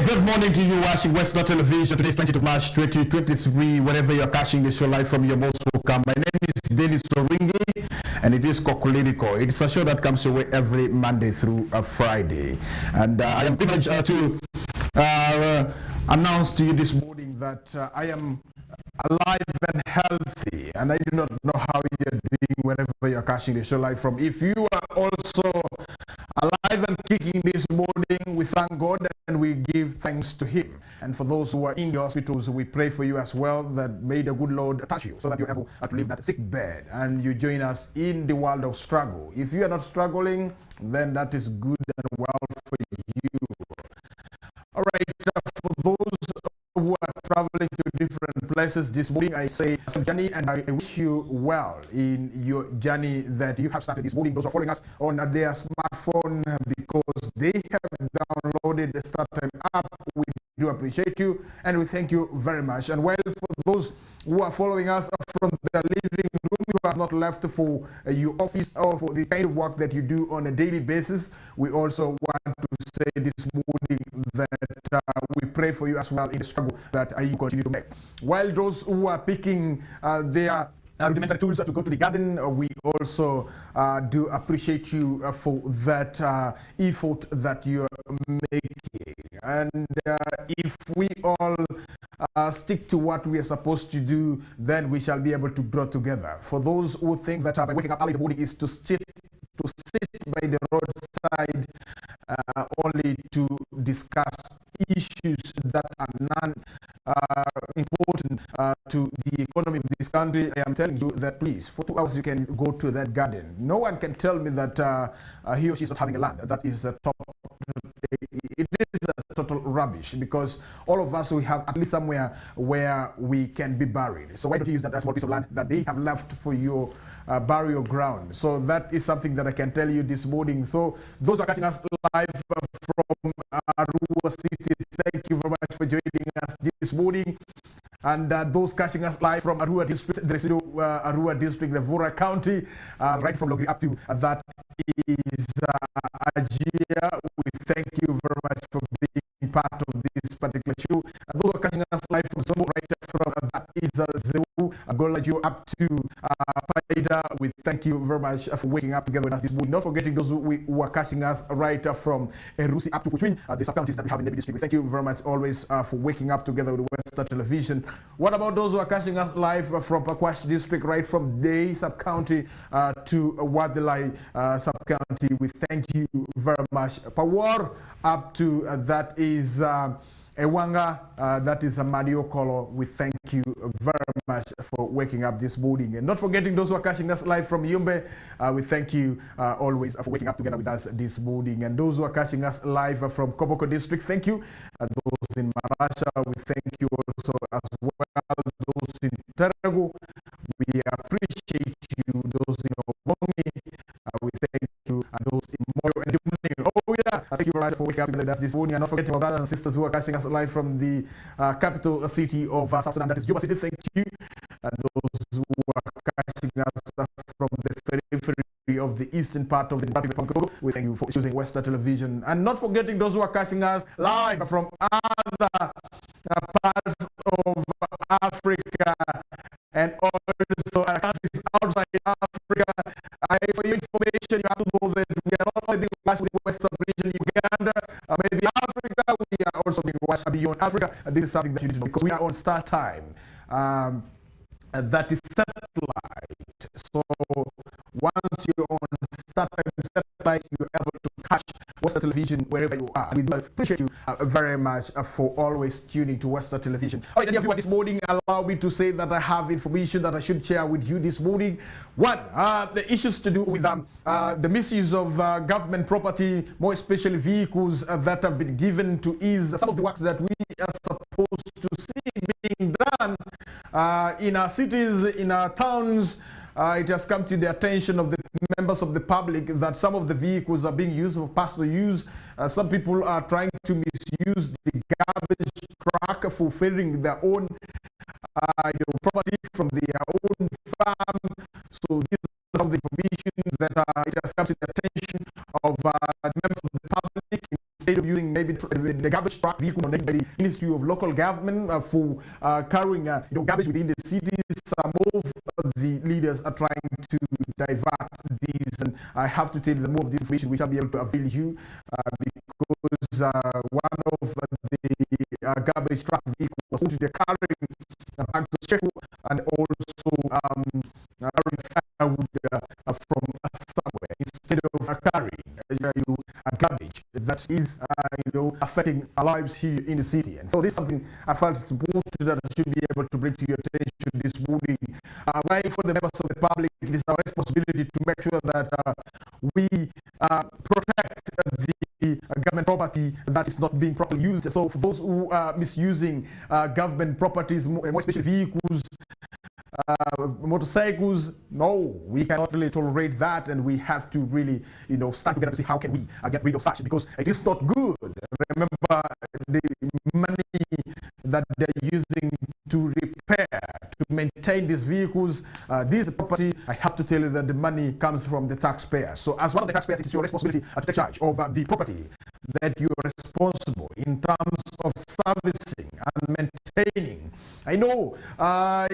Good morning to you watching Westnile Television. Today is 20th of March 2023. Wherever you're catching this show live from, you're most welcome. My name is Dennis Oringi and it is Kokoliriko. It's a show that comes your way every Monday through Friday. And I am privileged to announce to you this morning that I am alive and healthy, and I do not know how you're doing wherever you're catching the show live from. If you are also alive and kicking this morning, we thank God and we give thanks to Him. And for those who are in the hospitals, we pray for you as well, that may the good Lord touch you so that you're able to leave that sick bed and you join us in the world of struggle. If you are not struggling, then that is good and well for you. All right, for those who are traveling to different places this morning, I say journey, and I wish you well in your journey that you have started this morning. Those who are following us on their smartphone because they have downloaded the Start Time app, we do appreciate you and we thank you very much. And while for those who are following us from their living room, you have not left for your office or for the kind of work that you do on a daily basis, we also want to say this morning that we pray for you as well in the struggle that you continue to make. While those who are picking their rudimentary tools to go to the garden, we also do appreciate you for that effort that you're making. And if we all stick to what we are supposed to do, then we shall be able to grow together. For those who think that by waking up early in the morning is to sit by the roadside only to discuss issues that are non-important to the economy of this country, I am telling you that please, for 2 hours you can go to that garden. No one can tell me that he or she is not having a land. That is a it is a total rubbish, because all of us, we have at least somewhere where we can be buried. So why don't you use that small piece of land that they have left for your burial ground? So that is something that I can tell you this morning. So those who are catching us live from Arua City, thank you very much for joining us this morning. And those catching us live from Arua District, the residual Arua District, Levura County, right from Logri up to that is Ajia. We thank you very much for being part of this particular show. And those who are catching us live from Zombo, right from that is Zeu, Agolajo up to Paida. We thank you very much for waking up together with us this morning. Not forgetting those who are catching us right from Erusi up to Kuchwin, the sub-counties that we have in the district. We thank you very much always for waking up together with Westnile Television. What about those who are catching us live from Pakwash district, right from Day sub-county to Wadilai sub-county? We thank you very much. Pawar up to that is Ewanga, that is Mariokolo. We thank you very much for waking up this morning. And not forgetting those who are catching us live from Yumbe, we thank you always for waking up together with us this morning. And those who are catching us live from Koboko district, thank you. Those in Marasha, we thank you also as well. Those in Tarago, we appreciate you. Those in Obongi, we thank you. And those in Moyo and oh yeah, thank you very much for waking up together with us this morning. And not forgetting our brothers and sisters who are catching us live from the capital city of South Sudan, that is Juba City, thank you. And those who are catching us from the periphery of the eastern part of the Republic of Congo, we thank you for choosing Westnile Television. And not forgetting those who are catching us live from other parts of Africa and also countries outside Africa. For your information, you have to know that we are not only being watched with Western region, Uganda, maybe Africa, we are also being watched beyond Africa. This is something that you need to know, because we are on Star Time. That is satellite. So once you're on Star Time satellite, you're able to catch Westnile Television wherever you are. We do appreciate you very much for always tuning to Westnile Television. All right, everyone, this morning, allow me to say that I have information that I should share with you this morning. One, the issues to do with the misuse of government property, more especially vehicles that have been given to ease some of the works that we are supposed to see being done in our cities, in our towns. It has come to the attention of the members of the public that some of the vehicles are being used for personal use. Some people are trying to misuse the garbage truck for filling their own property from their own farm. So this is some of the information that it has come to the attention of members of the public in instead of using maybe the garbage truck vehicle donated by the Ministry of Local Government for carrying garbage within the cities, some of the leaders are trying to divert these, and I have to tell you the more of this information we shall be able to avail you because one of the garbage truck vehicles was they're carrying bags of shekel and also carrying firewood from somewhere instead of carrying garbage that is affecting our lives here in the city. And so this is something I felt it's important that I should be able to bring to your attention this morning. While for the members of the public, it is our responsibility to make sure that we protect the government property that is not being properly used. So for those who are misusing government properties, more especially vehicles, motorcycles, no, we cannot really tolerate that, and we have to really start together to see how can we get rid of such, because it is not good. Remember the money that they're using to repair, to maintain these vehicles, this property. I have to tell you that the money comes from the taxpayer. So as one of the taxpayers, it is your responsibility to take charge of the property that you are responsible in terms of servicing and maintaining. I know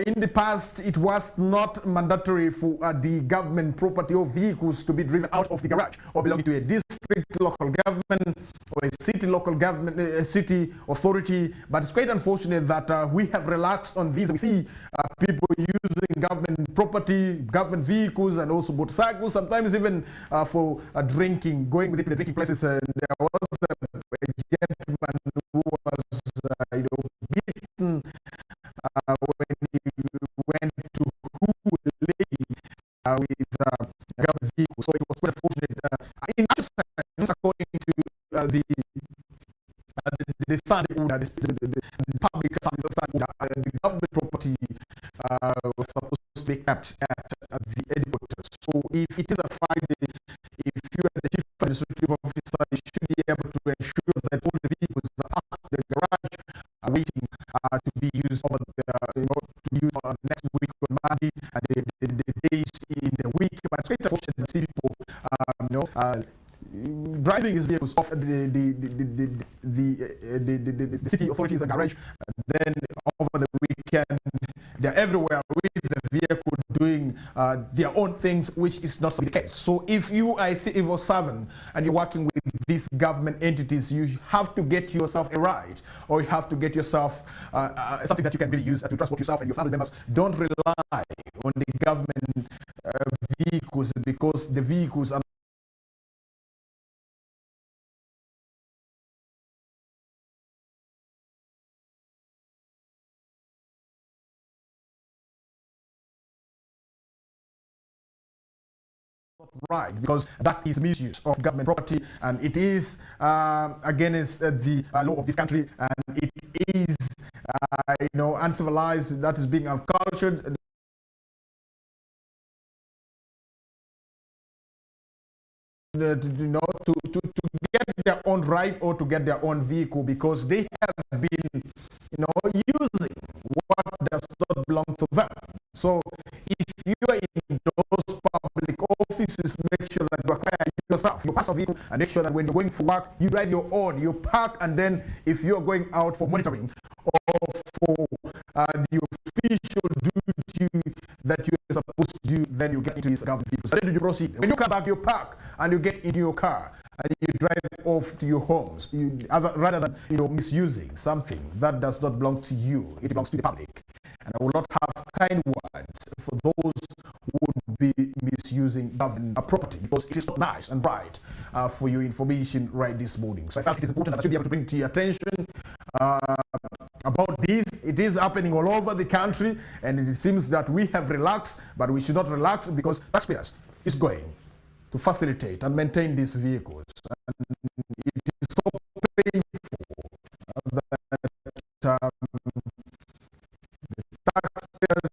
in the past it was not mandatory for the government property or vehicles to be driven out of the garage or belonging to a district local government or a city local government, a city authority, but it's quite unfortunate that we have relaxed on these. We see people using government property, government vehicles, and also motorcycles, sometimes even for drinking, going within the drinking places. And there was a gentleman who was beaten when he went to who a lady with a government vehicle. So it was quite unfortunate. In actual sense, according to the Sunday order, the public Sunday order, the government property was supposed to be kept at the headquarters. So if it is a Friday, if you are the chief administrative officer, you should be able to ensure that all the vehicles are parked in the garage are waiting to be used over to be used next week on Monday and the days in the week. But it's quite unfortunate to see people driving his vehicles off the city authorities and garage, then over the weekend they're everywhere with the vehicle doing their own things, which is not the case. So if you are a civil servant and you're working with these government entities, you have to get yourself a ride, or you have to get yourself something that you can really use to transport yourself and your family members. Don't rely on the government vehicles, because the vehicles are right, because that is misuse of government property, and it is against the law of this country, and it is uncivilized. That is being uncultured. To get their own right or to get their own vehicle, because they have been using what does not belong to them. So if you are in those public offices, make sure that you acquire yourself your personal vehicle, and make sure that when you're going for work, you drive your own, you park, and then if you're going out for monitoring or for the official duty that you're supposed to do, then you get into this government vehicle. So then you proceed. When you come back, you park and you get into your car and you drive off to your homes, rather than misusing something that does not belong to you. It belongs to the public. And I will not have kind words for those who would be misusing government property, because it is not nice and right for your information right this morning. So I felt it is important that I should be able to bring to your attention about this. It is happening all over the country, and it seems that we have relaxed, but we should not relax, because taxpayers is going to facilitate and maintain these vehicles. And it is so painful that taxpayers'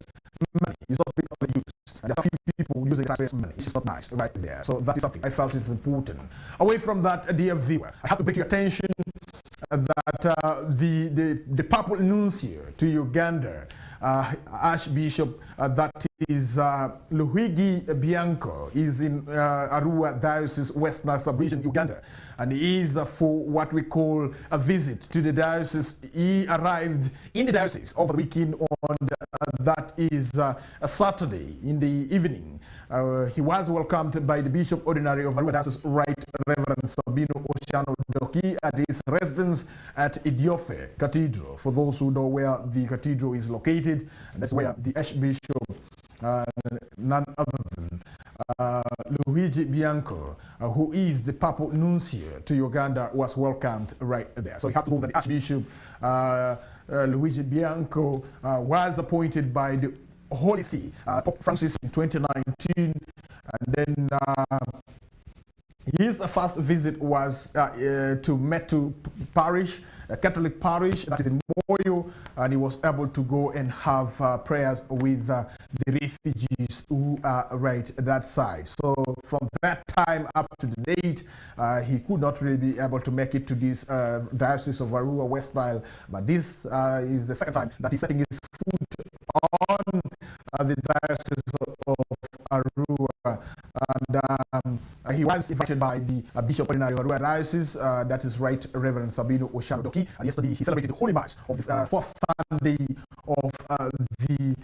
money is not being used, and there are few people using taxpayers' money. It's not nice right there. So that is something I felt is important. Away from that, dear viewer, I have to bring to your attention that the Purple Nuncio to Uganda Archbishop that is Luigi Bianco is in Arua Diocese, Westnile Sub-region, Uganda, and he is for what we call a visit to the diocese. He arrived in the diocese over the weekend on that is a Saturday in the evening. He was welcomed by the Bishop Ordinary of Arua Diocese, Right Reverend Sabino Oshano Doki, at his residence at Idiofe Cathedral. For those who know where the cathedral is located, that's where the Archbishop, none other than Luigi Bianco, who is the Papal Nuncio to Uganda, was welcomed right there. So you have to know that the Archbishop Luigi Bianco was appointed by the Holy See, Pope Francis, in 2019, and then his first visit was to Metu Parish, a Catholic parish that is in Moyo, and he was able to go and have prayers with the refugees who are right at that side. So from that time up to the date, he could not really be able to make it to this Diocese of Arua Westnile, but this is the second time that he's setting his foot on the Diocese of Arua. And he was invited by the Bishop Ordinary of Arua Diocese, that is Right Reverend Sabino Oshano Doki. And yesterday he celebrated the Holy Mass of the fourth Sunday of the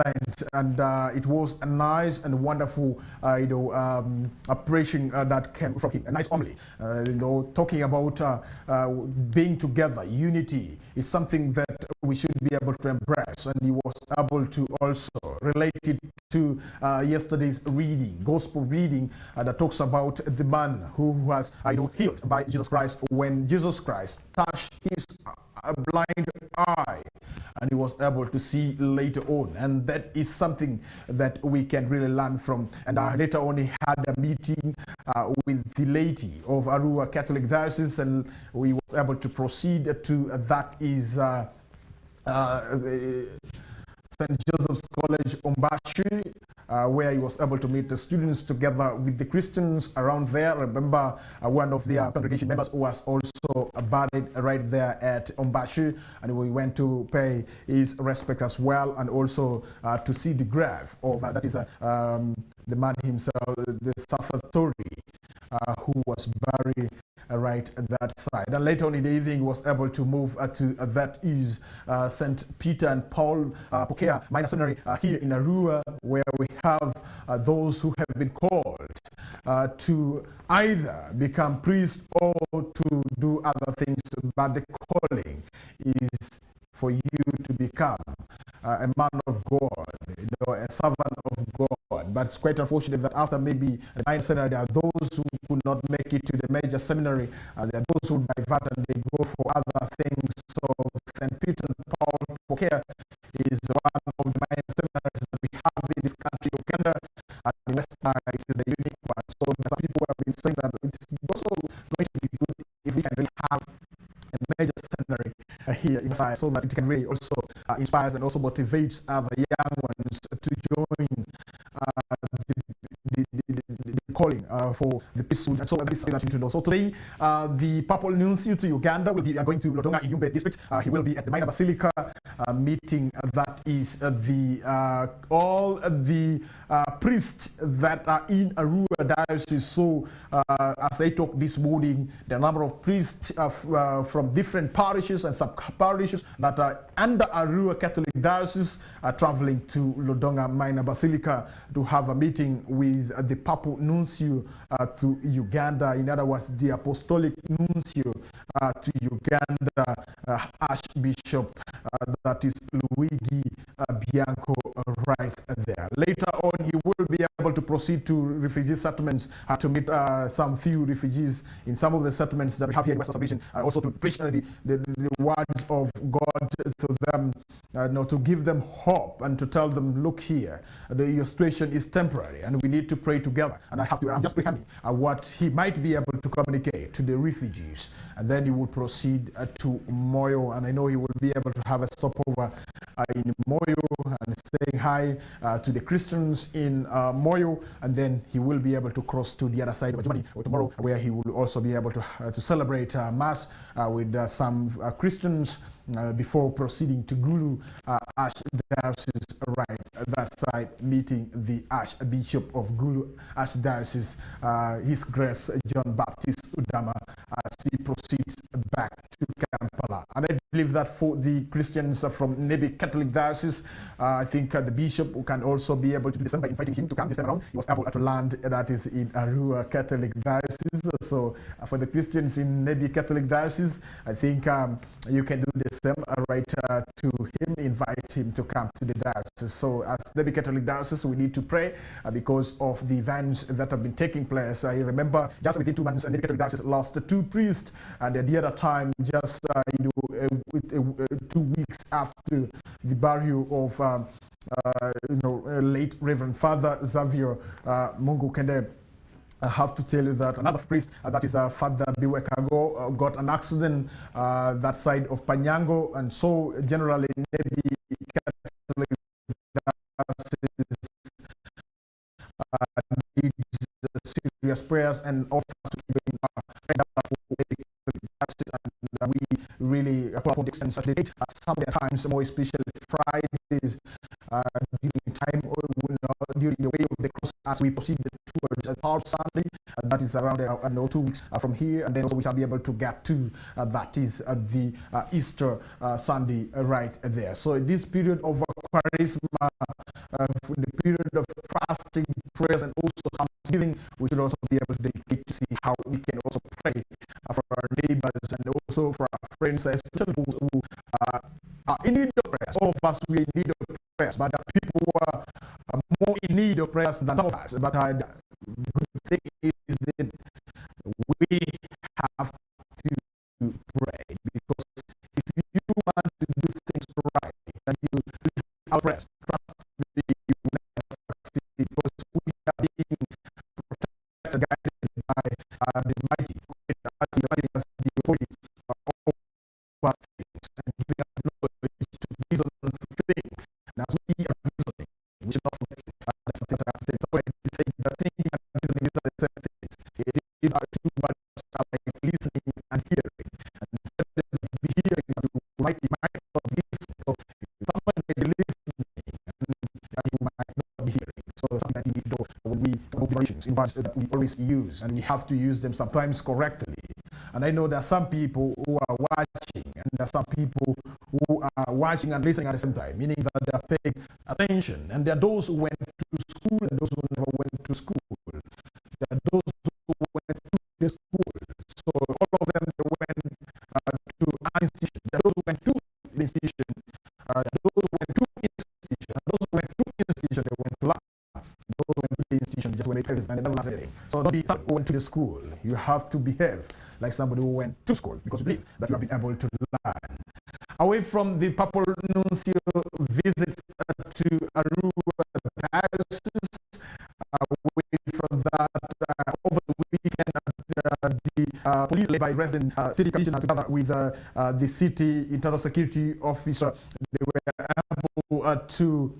Lent, and it was a nice and wonderful, preaching that came from him. A nice homily, talking about being together, unity is something that we should be able to embrace, and he was able to also relate it to yesterday's reading, gospel reading, that talks about the man who was healed by Jesus Christ when Jesus Christ touched his blind eye, and he was able to see later on, and that is something that we can really learn from. And later on he had a meeting with the laity of Arua Catholic Diocese, and we was able to proceed to that is St. Joseph's College, Ombashi, where he was able to meet the students together with the Christians around there. Remember, one of their congregation members was also buried right there at Ombashi, and we went to pay his respect as well, and also to see the grave of that is the man himself, the Safatori, who was buried right at that side. And later on in the evening, he was able to move to that is St. Peter and Paul Pokea Minor Seminary here in Arua, where we have those who have been called to either become priests or to do other things, but the calling is for you to become a man of God, a servant of God. But it's quite unfortunate that after maybe the minor seminary, there are those who could not make it to the major seminary. There are those who divert and they go for other things. So St. Peter and Paul Pokea is one of the minor seminaries that we have in this country, Uganda, and in Westnile it is a unique one. So some people have been saying that it's also going to be good if we can really have a major seminary here in Westnile, so that it can really also inspire and also motivate other young ones to join the calling for the priesthood. And so that is something that you need to know. So today, the Papal Nuncio to Uganda will be going to Lodonga in Yumbe district. He will be at the Minor Basilica meeting. That is all the priests that are in Arua Diocese. So as I talked this morning, the number of priests from different parishes and sub-parishes that are under Arua Catholic Diocese are traveling to Lodonga Minor Basilica to have a meeting with the Papal Nuncio to Uganda. In other words, the Apostolic Nuncio to Uganda, Archbishop, that is Luigi Bianco, right there. Later on, he will be able to proceed to refugee settlements to meet some few refugees in some of the settlements that we have here in Western Sub-region, and also to preach the words of God to them, to give them hope and to tell them, look here, your situation is temporary and we need to pray together. And I'm just preparing what he might be able to communicate to the refugees, and then he will proceed to Moyo, and I know he will be able to have a stopover in Moyo and saying hi to the Christians in Moyo, and then he will be able to cross to the other side of Germany tomorrow, where he will also be able to celebrate Mass with some Christians before proceeding to Gulu Archdiocese, right, that side, meeting the Archbishop of Gulu Archdiocese, His Grace John Baptist Udama, as he proceeds back to Kampala. And I believe that for the Christians from Nebi Catholic Diocese, I think the Bishop can also be able to do the same by inviting him to come this time around. He was able to land, that is in Arua Catholic Diocese. So for the Christians in Nebi Catholic Diocese, I think you can do the same, right, to him, invite him to come to the diocese. So as Nebi Catholic Diocese, we need to pray because of the events that have been taking place. I remember just within 2 months, Nebi Catholic Diocese lost 2 priests, and at the other time, just 2 weeks after the burial of late Reverend Father Xavier Mungu Kende. I have to tell you that another priest, that is Father Biwekago, got an accident that side of Panyango, and so generally maybe Catholic needs serious prayers and offers to keep and we really upon this and Saturday, some times more especially Fridays during time during the way of the cross as we proceed towards Palm Sunday, that is around 2 weeks from here, and then also we shall be able to get to that is the Easter Sunday right there. So in this period of Charisma, the period of fasting, prayers, and also thanksgiving, we should also be able to dedicate to see how we can also pray for our neighbors and also for our friends, especially who are in need of prayers. All of us, we are in need of prayers, but people who are more in need of prayers than some of us. But the good thing is that we have to pray, because if you want to do things right and you live our prayers, trust me, you will never succeed, because we are being protected, guided by the mighty, the authority over things and giving us knowledge to reason and to think. Now, as we are reasoning, we should not forget that's something that happens. So I think that thinking and reasoning is the same things. It is our two words like listening and hearing. And instead of hearing, you might not be listening. So someone may be listening and you might not be hearing. So something that we do when we talk about in words that we always use, and we have to use them sometimes correctly. And I know there are some people who are watching, and there are some people who are watching and listening at the same time, meaning that they are paying attention. And there are those who went to school and those who never went to school. There are those who went to the school. So all of them they went to an institution. There are those who went to the institution. There are those who went to institution. And those who went to institution, they went to learn. Those who went to the institution just went to and they never learned anything. So don't be someone who went to the school. You have to behave like somebody who went to school, because we believe that you have been able to learn. Away from the Papal Nuncio visits to Arua Diocese, away from that, over the weekend, the police led by resident city commissioner together with the city internal security officer, they were able to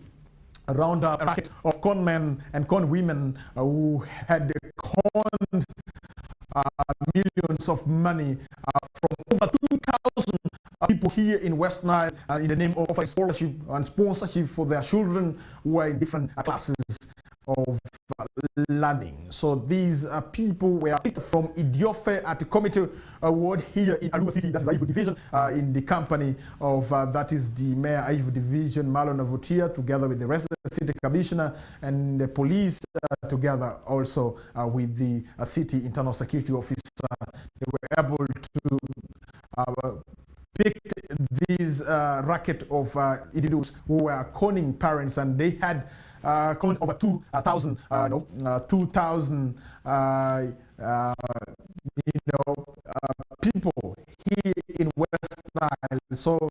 round up a racket of con men and con women who had conned millions of money from over 2,000 people here in West Nile in the name of offering scholarship and sponsorship for their children who are in different classes of learning. So these people were picked from Idiofe at the committee ward here in Arua City, that's the Ivu Division, in the company of, that is the Mayor Ivu Division, Marlon Avotia, together with the resident city commissioner and the police, together also with the city internal security officer. They were able to pick these racket of individuals who were conning parents, and they had conned over 2,000, 2,000, people here in West Nile. So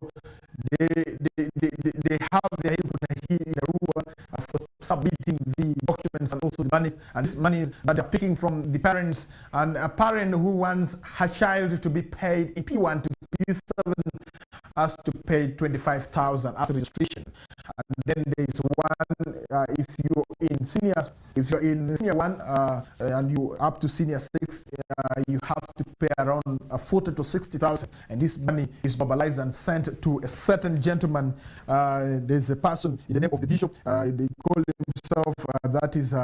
they have their input here in Arua for submitting the documents and also the money, and this money that they're picking from the parents. And a parent who wants her child to be paid in P1 to P7 has to pay 25,000 after registration. And then there is one if you're in senior one and you up to senior 6, you have to pay around 40 to 60,000, and this money is mobilized and sent to a certain gentleman. There's a person in the name of the bishop. They call himself that is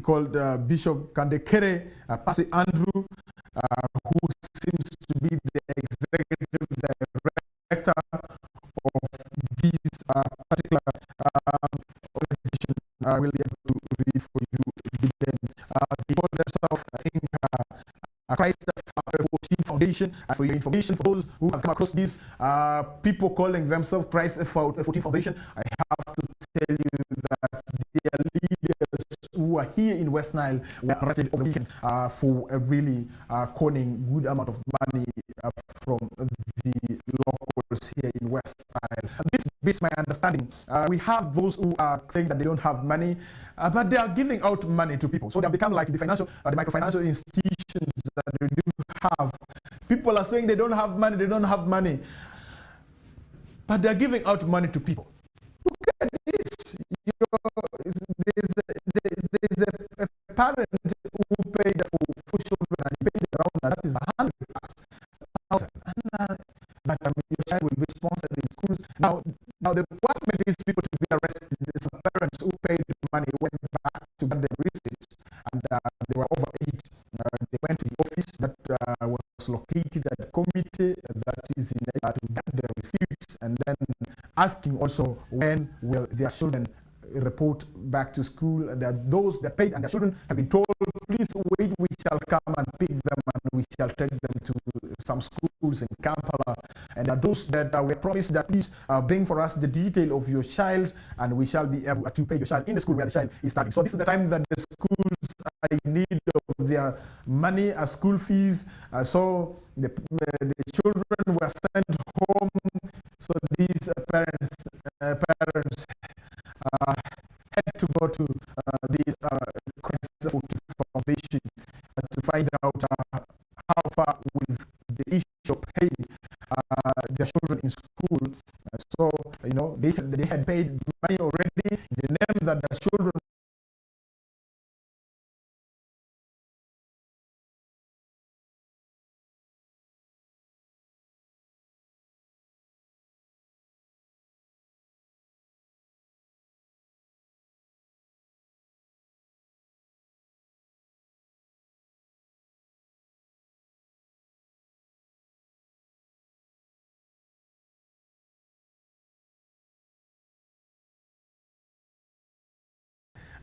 called Bishop Kandekere Pasi Andrew, who seems to be the executive director of this particular organization. I will be able to read for you the name. They call themselves, I think, Christ 14 Foundation. For your information, for those who have come across these people calling themselves Christ 14 Foundation, I have to tell you that their leaders who are here in Westnile were arrested over the weekend for really conning good amount of money from the locals here in Westnile. And this, based on my understanding, we have those who are saying that they don't have money, but they are giving out money to people. So they have become like the microfinancial institutions that they do have. People are saying they don't have money, but they are giving out money to people. Look at this. There's a parent who paid for children, and he paid around, that is 100,000. And but your child will be sponsored in schools. Now the what made these people to be arrested is the parents who paid money went back to get their receipts, and they were over 8. They went to the office that was located at the committee that is in to get their receipts, and then asking also when will their children report back to school. That those that paid and their children have been told, please wait, we shall come and pick them and we shall take them to some schools in Kampala. And those that were promised that please bring for us the detail of your child and we shall be able to pay your child in the school where the child is studying. So this is the time that the schools are in need of their money as school fees. So the children were sent home. So these parents had to go to this Christ Foundation to find out how far with the issue of paying their children in school. So, they had paid money already in the name that the children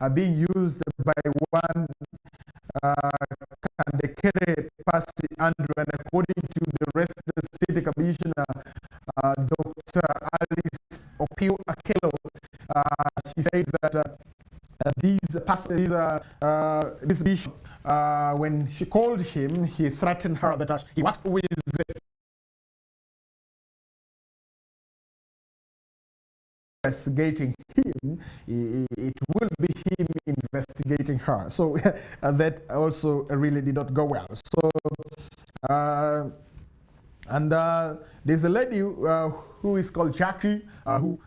are being used by one Kandekere Pasi Andrew, and according to the resident city commissioner, Dr. Alice Opio Akelo, she said that this bishop, when she called him, he threatened her that he was with investigating him, it will be him investigating her. So that also really did not go well. So there's a lady who is called Jackie, who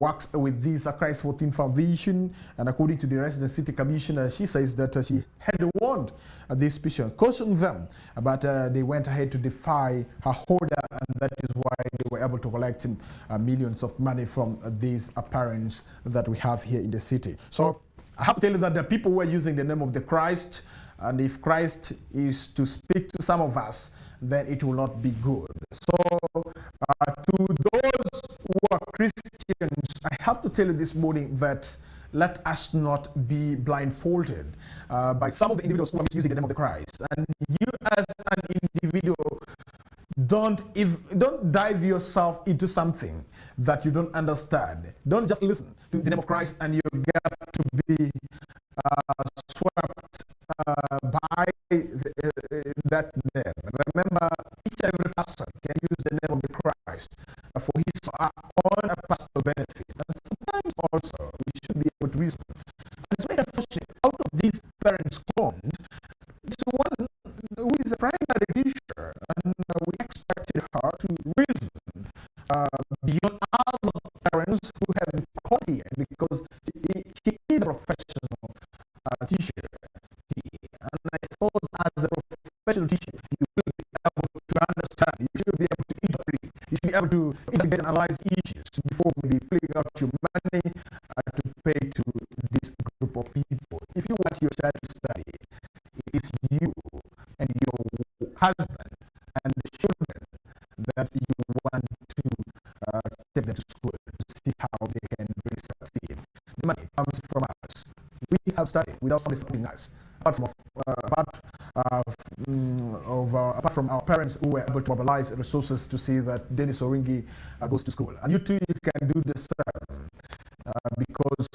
works with this Christ 14 Foundation, and according to the resident city commissioner, she says that she had warned these patients, cautioned them, but they went ahead to defy her order, and that is why they were able to collect millions of money from these parents that we have here in the city. So I have to tell you that the people who are using the name of the Christ, and if Christ is to speak to some of us, then it will not be good. So to those who are Christians, I have to tell you this morning that let us not be blindfolded by some of the individuals who are misusing the name of the Christ. And you as an individual, don't dive yourself into something that you don't understand. Don't just listen to the name of Christ and you get to be swept by that name. Remember, each and every person can use the name of the Christ for his own personal benefit. And sometimes also we should be able to reason. And it's very unfortunate, out of these parents cloned, it's one who is a primary teacher, and we expected her to reason beyond other parents who have should teach you. You will be able to understand. You should be able to interpret. You should be able to investigate and analyze issues before maybe pulling out your money to pay to this group of people. If you want your child to study, it is you and your husband and the children that you want to take them to school to see how they can really succeed. The money comes from us. We have studied without somebody supporting us. Apart from our parents who were able to mobilize resources to see that Dennis Oringi goes to school. And you too, you can do the same because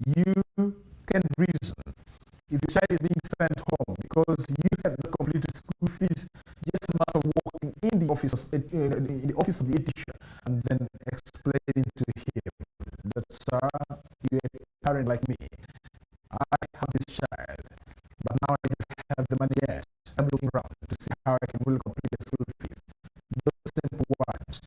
you can reason. If your child is being sent home because you have not completed school fees, just a matter of walking in the office, in the office of the teacher, and then explaining to him that, sir, you're a parent like me. I have this child, but now I don't have the money yet. I'm looking around to see how I can really complete the school fees. Those simple words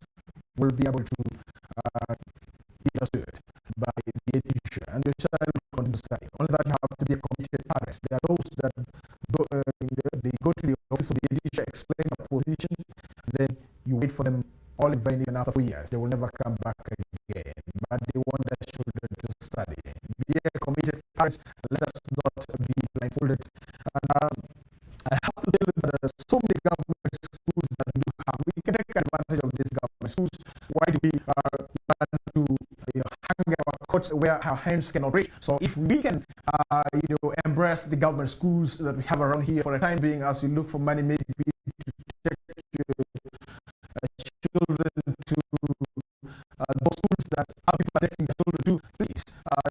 will be able to be understood by the teacher, and your child will continue to study. Only that you have to be a committed parent. There are those that they go to the office of the teacher, explain the position, then you wait for them all in vain, and after 4 years they will never come back again. But they want their children to study. Be a committed parent. Let us not be blindfolded. And I have to tell you that there are so many government schools that we do have. We can take advantage of these government schools. Why do we want to hang our coats where our hands cannot reach? So if we can embrace the government schools that we have around here for the time being, as you look for money maybe to take your children to those schools that other people are taking their children to, please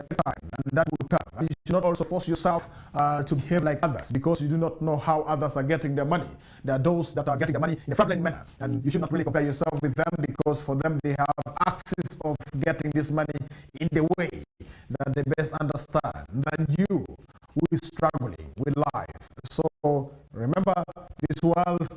take time, and that will come. And you should not also force yourself to behave like others because you do not know how others are getting their money. There are those that are getting their money in a fraudulent manner, and you should not really compare yourself with them because for them they have access of getting this money in the way that they best understand than you who is struggling with life. So remember, this world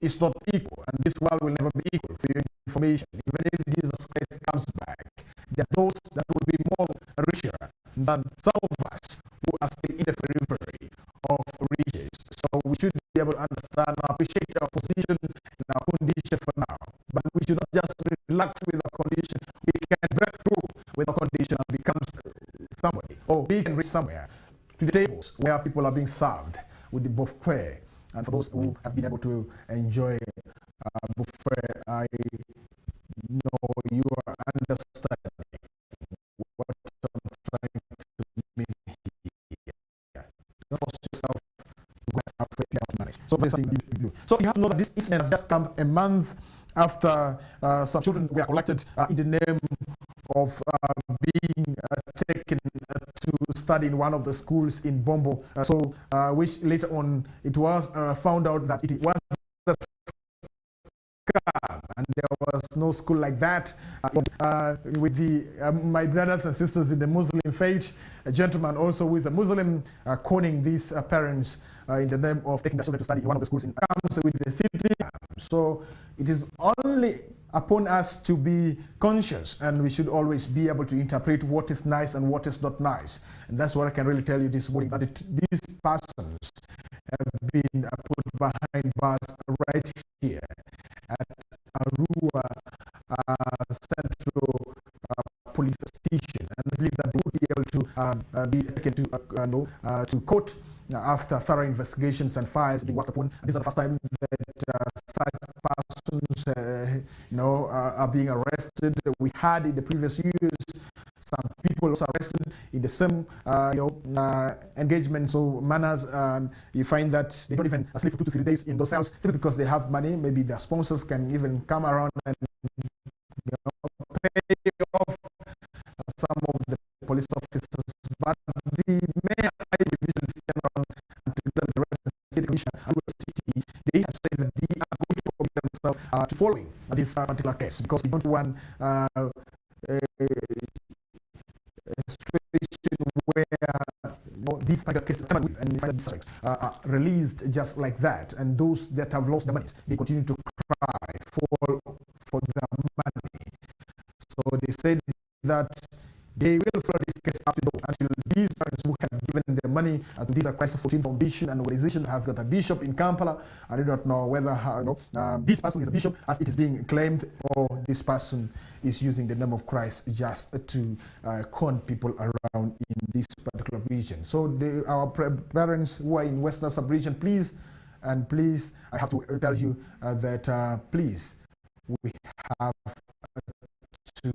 is not equal, and this world will never be equal. For your information, even if Jesus Christ comes back, there are those that will be more richer than some of us who are still in the periphery of riches. So we should be able to understand and appreciate our position and our condition for now. But we should not just relax with our condition. We can break through with our condition and become somebody, or we can reach somewhere to the tables where people are being served with the buffet. And for those who have been able to enjoy buffet, I know you are understanding what I'm trying to mean here. Don't force yourself to go and manage. So first thing you do. So you have to know that this incident has just come a month after some children were collected in the name of being taken to study in one of the schools in Bombo. Which later on it was found out that it was a scam, and there was no school like that. With my brothers and sisters in the Muslim faith, a gentleman also who is a Muslim conning these parents in the name of taking their children to study in one of the schools in Kamsa with the city. So it is only upon us to be conscious, and we should always be able to interpret what is nice and what is not nice. And that's what I can really tell you this morning, that these persons have been put behind bars right here at Arua Central Police Station, and I believe that they will be able to be taken to court after thorough investigations and files being worked upon. This is not the first time that such persons are being arrested. We had in the previous years some people also arrested in the same engagements or manners. You find that they don't even sleep for 2 to 3 days in those cells simply because they have money. Maybe their sponsors can even come around and pay off some of the police officers. But the mayor division stand around and to the rest of the city commission and the city, they have said that they are going to commit themselves to following this particular case, because we don't want a situation where these particular cases are with, and find districts are released just like that, and those that have lost their money, they continue to cry for their money. So they said that they will follow this case up to until these parents who have given the money to this Christ 14 Foundation, an organization has got a bishop in Kampala. I do not know whether this person is a bishop as it is being claimed, or this person is using the name of Christ just to con people around in this particular region. So our parents who are in Western sub-region, please, I have to tell you that please, we have to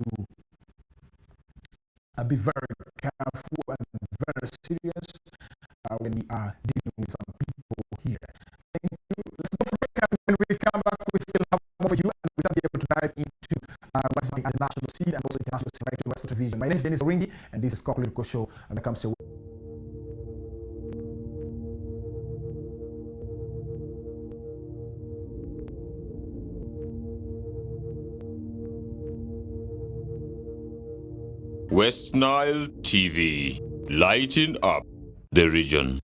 be very careful and very serious when we are dealing with some people here. Thank you. Let's go for a break, and when we come back, we still have more for you, and we will be able to dive into what is happening at the national scene and also international scene right in Western Division. My name is Dennis Oringi, and this is Kokoliriko Show, and that comes to Westnile TV, lighting up the region.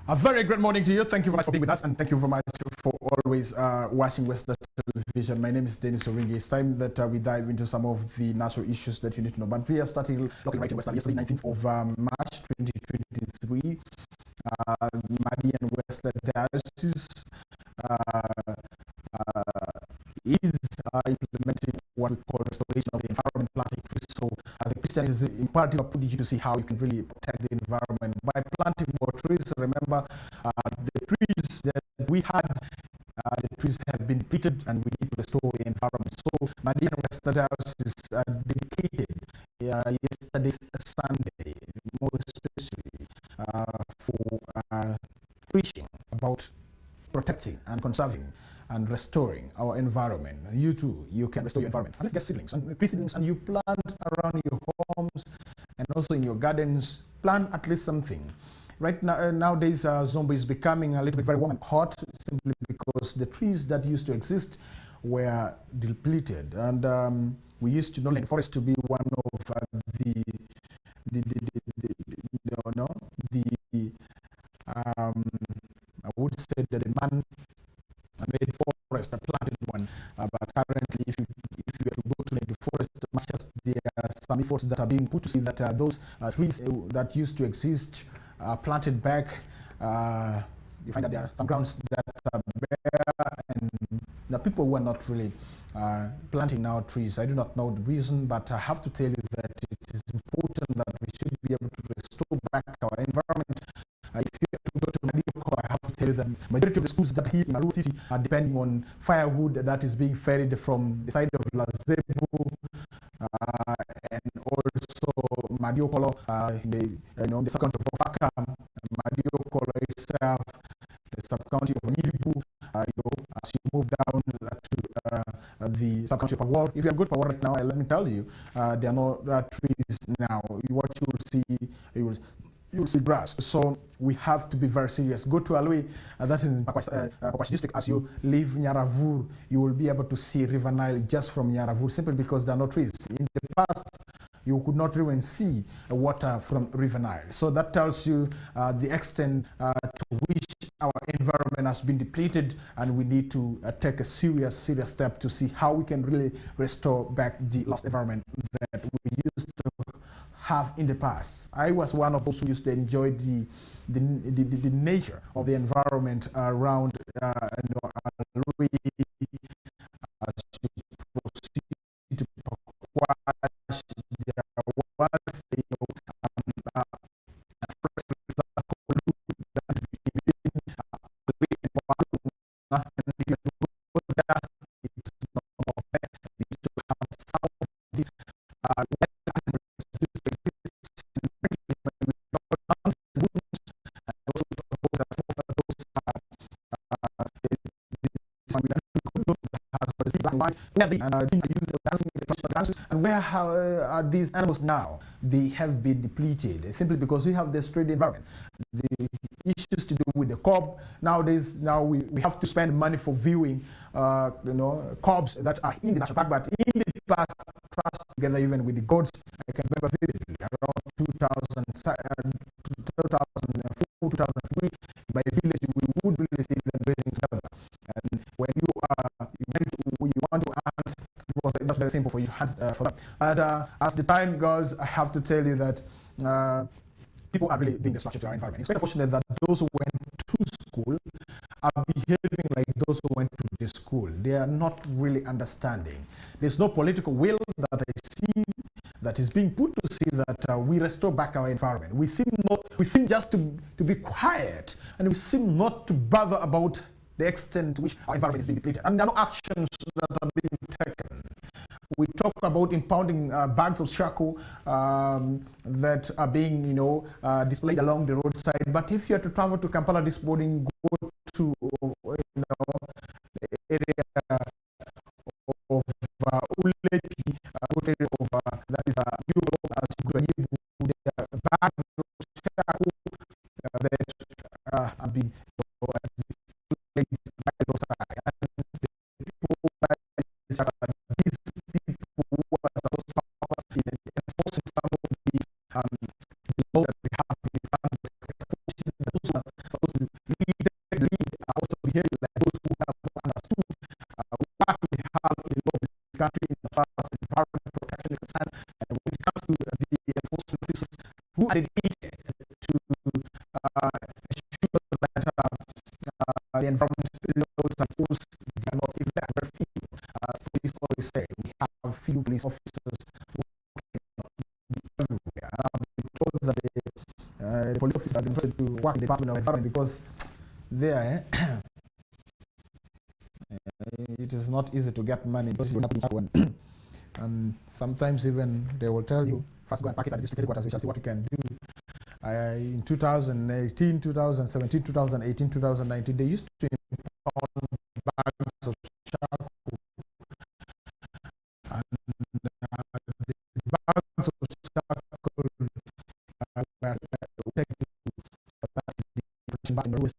A very great morning to you. Thank you very much for being with us, and thank you very much for always watching Western Television. My name is Dennis Oringi. It's time that we dive into some of the national issues that you need to know. But we are starting locally right in Western. Yesterday, 19th of March 2023, Madian Western Diocese is implementing what we call restoration of the environment, planting trees. So as a Christian, it is imperative for you to see how you can really protect the environment by planting more trees. Remember, the trees that we had, the trees have been depleted, and we need to restore the environment. So Madian Western Diocese is dedicated yesterday's Sunday, more especially for preaching about protecting and conserving and restoring our environment. You too, you can restore your environment. And let's get seedlings and tree seedlings, and you plant around your homes and also in your gardens. Plant at least something. Right now, nowadays, Zombo is becoming a little bit very warm and hot simply because the trees that used to exist were depleted, and we used to know the forest to be one of I would say that the man made forest and planted one, but currently if you were to go to the forest, much as there are some efforts that are being put to see that those trees that used to exist are planted back, you find that there are some grounds that are bare, and the people who are not really planting now trees. I do not know the reason, but I have to tell you that it is important that we should be able to restore back our environment. If you have to go to Mediocre, I have to tell you that majority of the schools that here in Arua City are depending on firewood that is being ferried from the side of Lazebo, and also Mediocre, the sub-county of Ofaka, Mediocre itself, the sub-county of Niribu. As you move down to the sub-county of Pawar, if you are good Pawar right now, let me tell you, there are no trees now. What you will see, you'll see grass. So we have to be very serious. Go to Alui, that is in Pakwash district. As you leave Nyaravur, you will be able to see River Nile just from Nyaravur, simply because there are no trees. In the past, you could not even see water from River Nile. So that tells you the extent to which our environment has been depleted, and we need to take a serious step to see how we can really restore back the lost environment that we used to have in the past. I was one of those who used to enjoy the nature of the environment around Louis as you proceed to Pakwash. There was and where are these animals now? They have been depleted simply because we have destroyed the environment. The issues to do with the cob nowadays. Now we have to spend money for viewing, cobs that are in the national park, but in the past, trust together even with the goats. I can remember vividly around 2004, 2003, by village we would really see them grazing together. And when you want to hunt, it was very simple for you to hunt for them. But as the time goes, I have to tell you that people are really being destructive to our environment. It's quite unfortunate that those who went to school are behaving like those who went to the school. They are not really understanding. There's no political will that I see that is being put to see that we restore back our environment. We seem just to be quiet, and we seem not to bother about the extent to which our environment is being depleted. And there are no actions that are being taken. We talk about impounding bags of charcoal that are being, displayed along the roadside. But if you are to travel to Kampala this morning, go to, the area of Ulepi, that is Europe, as bags of charcoal that are being country as far as environment protection is concerned, and when it comes to the enforcement officers who are dedicated to ensure that the environment laws and rules are not even there. Very few. As police always say, we have few police officers who cannot be everywhere. And I've been told that the police officers are interested to work in the Department of Environment because there it is not easy to get money because you have one. And sometimes even they will tell you, first go and pack it at the district headquarters, we shall see what you can do. In 2018, 2017, 2018, 2019, they used to impound bags of charcoal. And the bags of charcoal were taken to the road.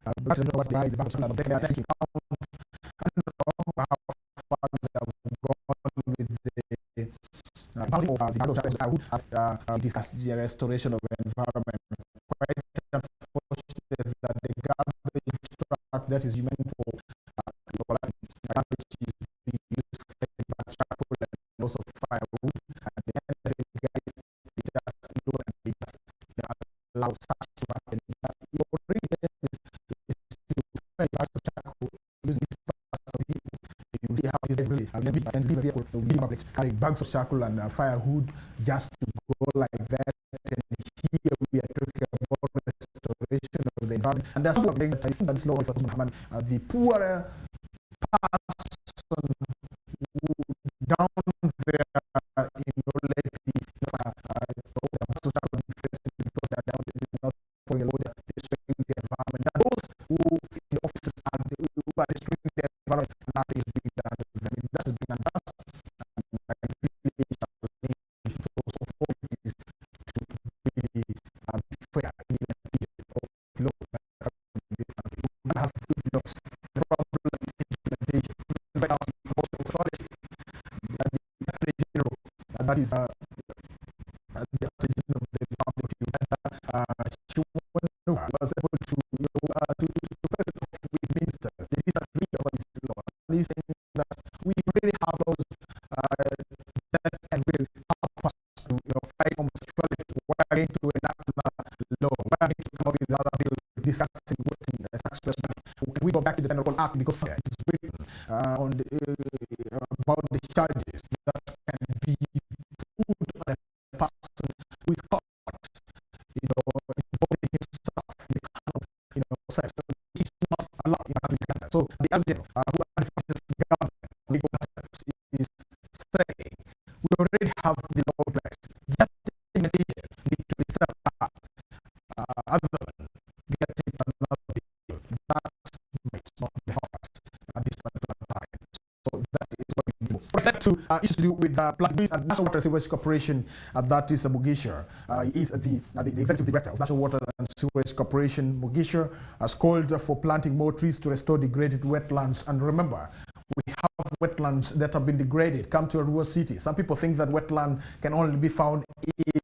I don't know what the bags of charcoal are taking. We discussed the restoration of the environment. Quite unfortunate that the garbage truck that is meant for garbage is being used for charcoal and also firewood. And the guys just look and they just allow such to happen. But it already is to fire charcoal using it for people. You have this really and leave vehicle public carrying bags of charcoal and firewood just to go like that. And here we are talking about restoration of the environment. And there's some of the things that is low for the poorer person down there in Olepi, because they are down not for the destroying the environment. And those who sit in the offices and who are destroying the environment, nothing is being done with them. That is being done. That is the Attorney of the Republic of Uganda. She was able to first off with ministers. They disagreed over this law. He's saying that we really have laws that can really help us to fight homosexuality. going to enact the law. We are going to come up with another bill discussing wasting taxpayers' money. We go back to the Penal Act because it is written on the, about the charges that can be put on a person who is caught, involving himself in the kind of, sex. So it is not allowed in our country. So the argument who advises the government, legal matters, is saying we already have the law in place. Just need to be set up other than getting another bill. That might not be hard at this particular time. So that is what we do. But to issues to do with Blackbees and National Water Sewage Corporation, that is Mugisha. He is the executive director of National Water and Sewage Corporation. Mugisha has called for planting more trees to restore degraded wetlands. And remember, we have wetlands that have been degraded. Come to a rural city. Some people think that wetland can only be found in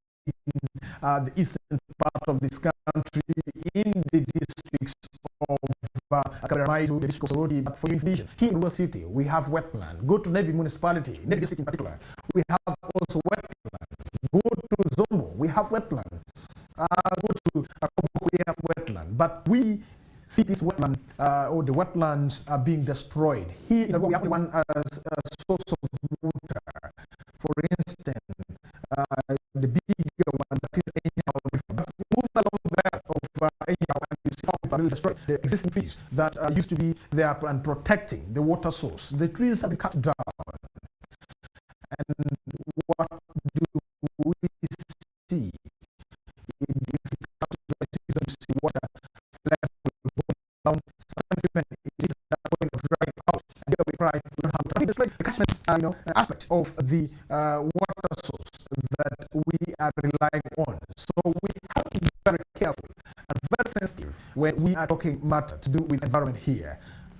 the eastern part of this country, in the districts of Kabaramaidu, the district of Soroti. But for your information, here in rural city, we have wetland. Go to Nebi municipality, Nebi district in particular, we have also wetland. Go to Zombo, we have wetland. Go to Kobo, we have wetland. But we see this wetland, or the wetlands are being destroyed. Here in the we have one source of water. For instance, the bigger one that is Enyao River. But move along that of Enyao, and you see how people will destroy the existing trees that used to be there and protecting the water source. The trees have been cut down. And what do we see? If we come to the season, we see water level go down. Sometimes even it is going to dry out. And here we cry, we don't have to destroy the catchment aspect of the water source that we are relying on. So we have to be very careful and very sensitive when we are talking matter to do with environment here.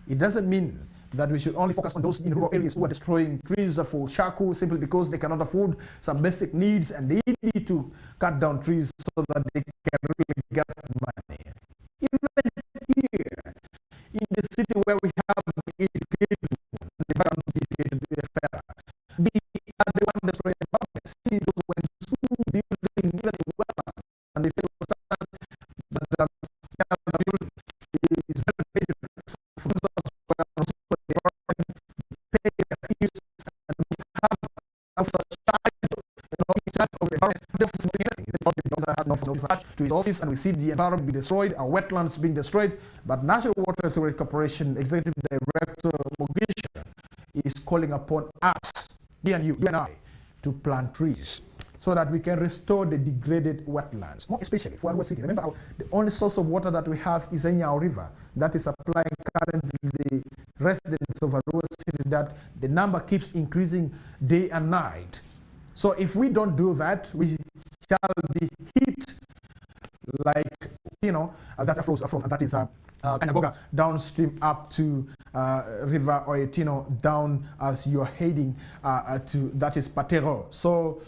It doesn't mean that we should only focus on those in rural areas who are destroying trees for charcoal simply because they cannot afford some basic needs and they need to cut down trees so that they can really get money. Even here, in the city where we have the educated one, the educated fella, they are the one destroying the environment. See those when building even well, and they feel that the building is very dangerous for themselves well. They pay their fees, and we have such charge, in charge of the environment. The has not to his office, and we see the environment be destroyed, our wetlands being destroyed. But National Water and Sewage Corporation Executive Director Mugisha is calling upon us, you and I, to plant trees so that we can restore the degraded wetlands, more especially for our city. Remember, the only source of water that we have is Enyao River that is supplying currently the residents of Arua City, that the number keeps increasing day and night. So if we don't do that, we shall be hit like, that flows from, that is Kanagoga downstream up to River Oetino down as you're heading to, that is Patero. So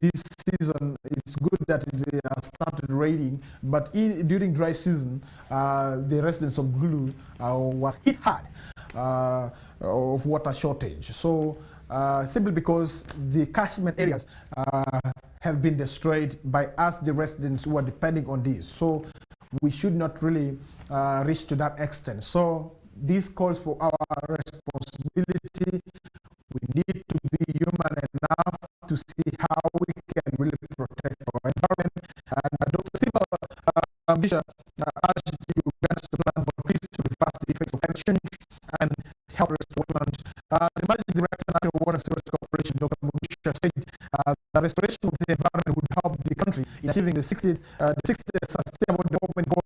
this season, it's good that it started raining, but during dry season, the residents of Gulu was hit hard of water shortage. So simply because the catchment areas have been destroyed by us, the residents who are depending on this. So we should not really reach to that extent. So this calls for our responsibility. We need to be human enough to see how we can really protect our environment. And Dr. Steve Bishop urged Uganda to plan for trees to reverse the effects of climate change and help restore wetlands. The Managing Director of National Water and Sewage Corporation, Dr. Mugisha, said the restoration of the environment would help the country in achieving the 60th Sustainable Development Goal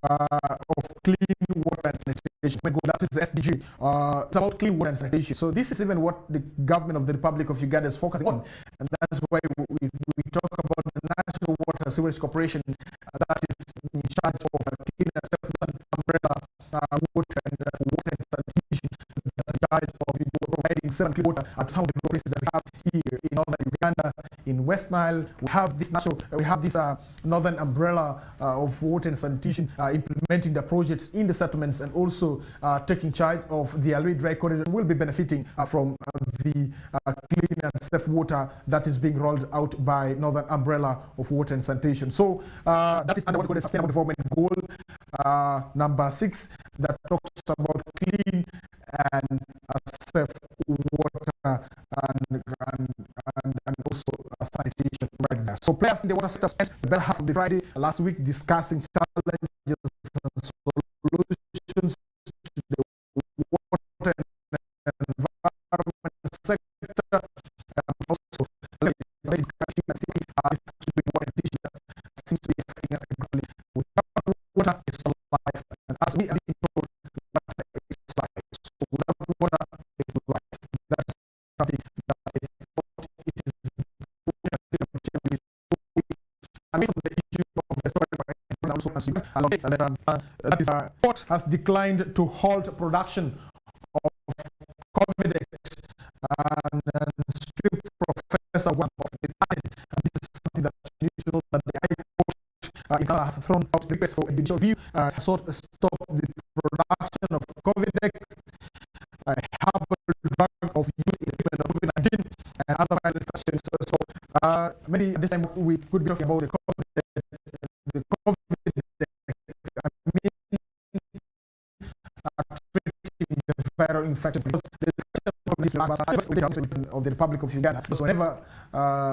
of clean water and sanitation. That is the SDG. It's about clean water and sanitation. So this is even what the government of the Republic of Uganda is focusing on, and that's why we talk about the National Water and Sewage Corporation that is in charge of clean and self-sufficient umbrella water and sanitation, that is of providing certain clean water at some of the places that we have here in northern Uganda. In West Nile, we have this northern umbrella of water and sanitation implementing the projects in the settlements and also taking charge of the Alui Dry Corridor. Will be benefiting from the clean and safe water that is being rolled out by Northern Umbrella of Water and Sanitation. So that is under what we call the Sustainable Development Goal number 6, that talks about clean and safe water and also sanitation right there. So players in the water sector spent the better half of the Friday last week discussing challenges and solutions to the water and environment sector. Also, seems to be affecting us greatly. Without water is life, and as we are being told, water is life. So without water is life. That's something that I thought it is important. Away from the issue of the story, that is, court has declined to halt production of Covidex and strip Professor one of the patent. This is something that you need to know, that the High Court in Ghana has thrown out a request for a judicial review, sought to stop the production of Covidex, a herbal drug of use in the treatment of COVID-19 and other viral infections. So maybe at this time we could be talking about the COVID. Treating the viral infection, because of the Republic of Uganda. So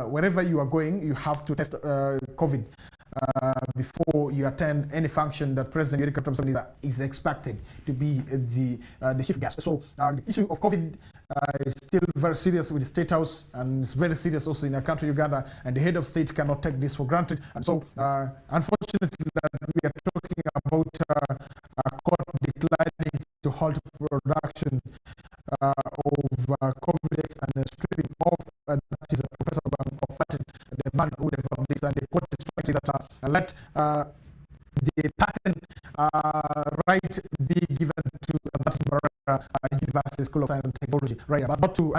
wherever you are going, you have to test COVID before you attend any function that President Yoweri Museveni is expected to be the chief guest. So the issue of COVID is still very serious with the State House, and it's very serious also in our country, Uganda, and the head of state cannot take this for granted. And so, unfortunately, that we are talking about a court declining to halt production of Covidex and stripping off, that is a professor of patent, the man who developed this, and the court is expecting that let the patent right be given to University School of Science and Technology, right? But not to,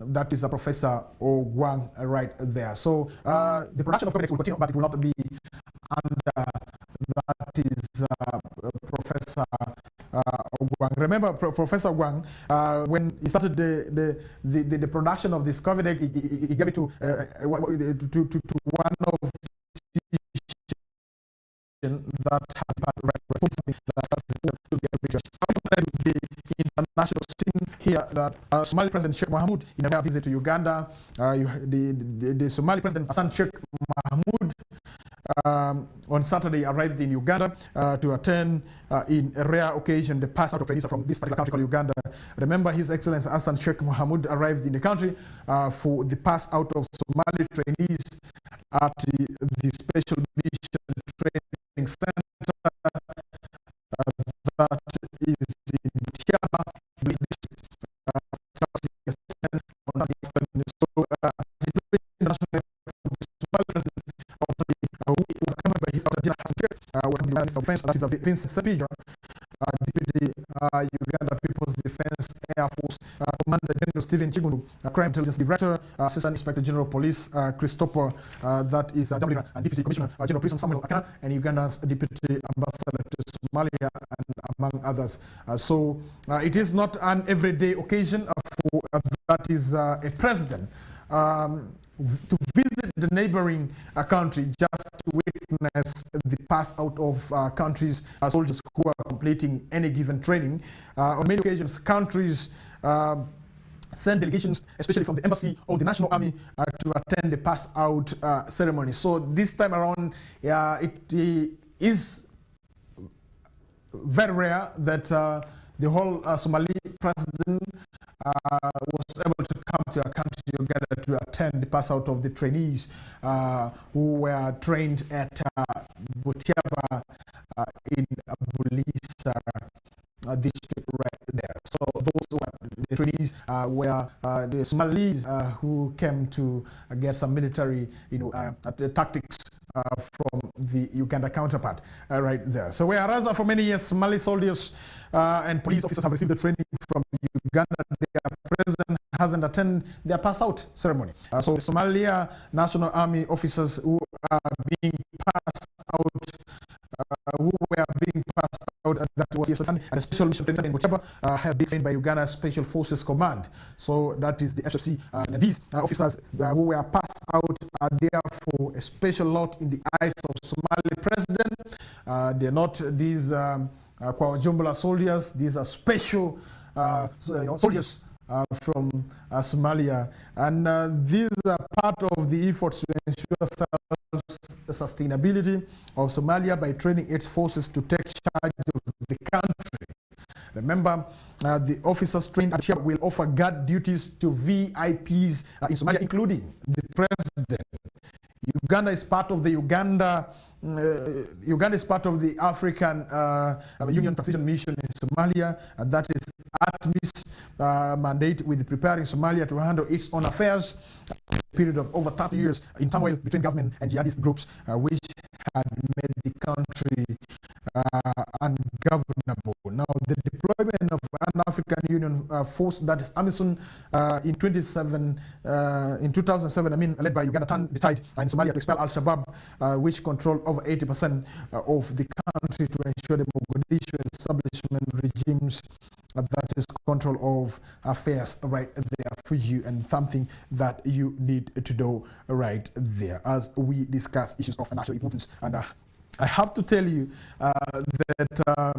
that is a Professor Ogwang right there. So the production of Covidex will continue, but it will not be under that is Professor Ogwang. Remember, Professor Ogwang, when he started the production of this Covidex, he gave it to one of that has been the international scene here, that Somali President Sheikh Mohamud, in a visit to Uganda, the Somali President Hassan Sheikh Mohamud on Saturday arrived in Uganda to attend, in a rare occasion, the pass out of trainees from this particular country called Uganda. Remember, His Excellency Hassan Sheikh Mohamud arrived in the country for the pass out of Somali trainees at the Special Mission Training Center that is in Butiaba district. Deputy Uganda People's Defense Air Force Commander General Stephen Chigunu, Crime Intelligence Director, Assistant Inspector General Police Christopher, that is and Deputy Commissioner General Prison Samuel Akana, and Uganda's Deputy Ambassador to Somalia, and among others. So it is not an everyday occasion for that is a president to visit the neighboring country just to witness the pass out of countries, soldiers who are completing any given training. On many occasions, countries send delegations, especially from the embassy or the National Army, to attend the pass out ceremony. So this time around, it is very rare that the whole Somali president was able to come to our country, Uganda, to attend the pass out of the trainees who were trained at Butiaba in Bulisa district right there. So those who were the trainees were the Somalis who came to get some military, tactics from the Uganda counterpart right there. So whereas for many years Somali soldiers and police officers have received the training from Uganda, their president hasn't attended their pass out ceremony. So the Somalia National Army officers who are being passed out, that was yesterday, and the special mission training in Bochaba have been trained by Uganda Special Forces Command. So that is the FFC. These officers who were passed out are there for a special lot in the eyes of Somali president. They're not these Kwajumbula soldiers. These are special soldiers from Somalia, and these are part of the efforts to ensure sustainability of Somalia by training its forces to take charge of the country. Remember, the officers trained at here will offer guard duties to VIPs in Somalia, including the president. Uganda is part of the Uganda is part of the African Union Transition Mission in Somalia, and that is ATMIS mandate with preparing Somalia to handle its own affairs. A period of over 30 years in turmoil between government and jihadist groups, which had made the country ungovernable. Now, the deployment of an African Union force, that is AMISON, in 2007, led by Uganda, turned the tide in Somalia to expel Al-Shabaab, which controlled over 80% of the country, to ensure the Mogadishu establishment regimes that is control of affairs right there for you, and something that you need to do right there as we discuss issues of national importance. And I have to tell you that